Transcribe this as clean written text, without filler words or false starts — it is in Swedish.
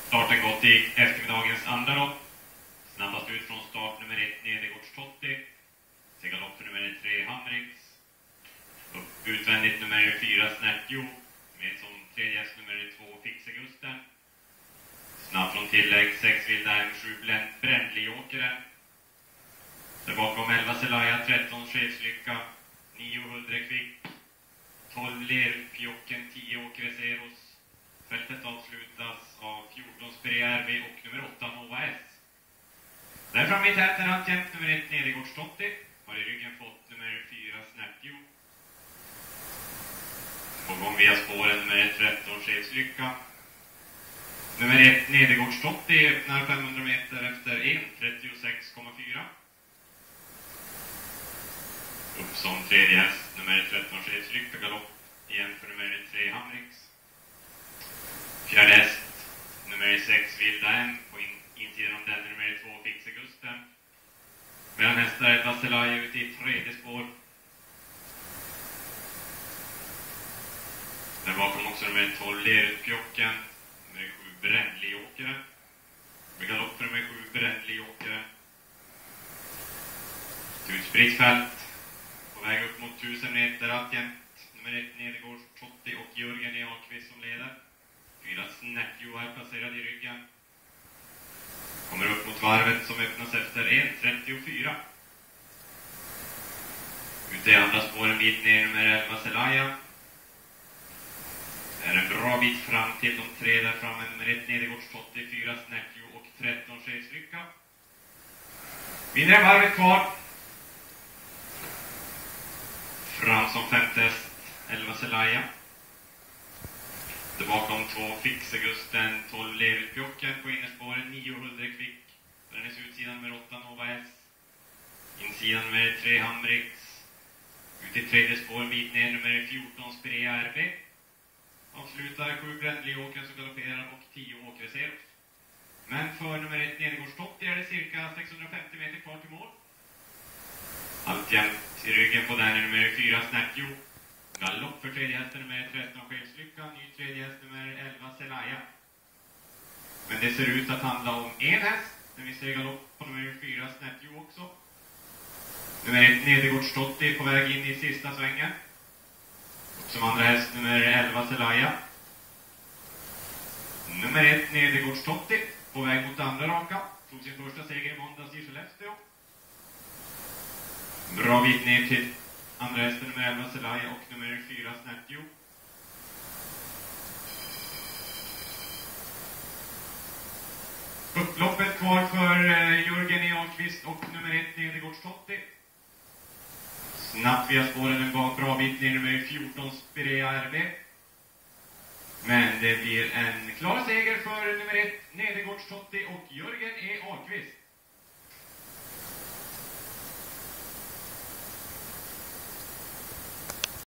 Starten gått i eftermiddagens andra lopp. Snabbast ut från start nummer 1 Nedergårds Totti. Segalopp för nummer 3 Hamrix. Utvändigt nummer 4 Snärtjo. Med som tredje häst nummer 2 Fixegusten. Snabb från tillägg 6 Vilda M7 Brändliåkeren. Där bakom 11 Selaya, 13 Chefslycka, 9 Huldrekvick, 12 Lerpjocken, 10 Åkre Seros. Fältet avslutas av 14 Spire RB och nummer 8 Nova S. Där framme i täten alltjämt nummer 1 Nedergårds Totti. Har i ryggen fått nummer 4 Snärtjo. På gång via spåren nummer 13 Chefslycka. Nummer 1 Nedergårds Totti öppnar 500 meter efter 1.36,4. Upp som tredje häst nummer 13 Chefslycka, galopp igen för nummer 3 Hamrix. Fjärde häst nummer 6 Vilda M, på insidan om den nummer 2 Fixegusten. Mellan hästar 11 Selaya ut i tredje spår. Där bakom också nummer 12 Lerutpjocken, nummer 7 Brändliåkeren. Med galopp för nummer 7 Brändliåkeren. Utspritt fält. På väg upp mot 1000 meter alltjämt. Nummer 1 Nedergårds Totti och Jörgen E. Ahlqvist som leder. 4 Snärtjo är placerad i ryggen. Kommer upp mot varvet som öppnas efter 1.34. Ute i andra spåren bit ner nummer 11 Selaya. Det är en bra bit fram till de tre där framme. Nummer 1 Nedergårds Totti, 4 Snärtjo och 13 Chefslycka. Vinner varvet kvar. Fram som femte häst 11 Selaya. Där bakom 2 Fixegusten, 12 Lerutpjocken på innerspåren, 9 Huldrekvick. Den är utsidan nummer 8 Nova S. Insidan nummer 3 Hamrix. Ut i tredje spår bit ner nummer 14 Spire RB. Avslutar 7 Brändliåkeren som galopperar och 10 Åkre Seros. Men för nummer 1 Nedergårds Totti är det cirka 650 meter kvar till mål. Alltjämt i ryggen på den nummer 4 Snärtjo. Galopp för tredje hästen nummer 13 Chefslycka. Ny tredje häst nummer 11 Selaya. Men det ser ut att handla om en häst. Men vi ser galopp på nummer 4 Snärtjo också. Nummer 1 Nedergårds Totti på väg in i sista svängen. Och som andra häst nummer 11 Selaya. Nummer 1 Nedergårds Totti på väg mot andra raka. Tog sin första seger i måndags i Skellefteå. Bra bit ner till andra hästen nummer 11 Selaya och nummer 4 Snärtjo. Upploppet kvar för Jörgen E. Ahlqvist och nummer 1 Nedergårds Totti. Snabbt via spåren en bra bit ner nummer 14 Spire RB. Men det blir en klar seger för nummer 1 Nedergårds Totti och Jörgen E. Ahlqvist.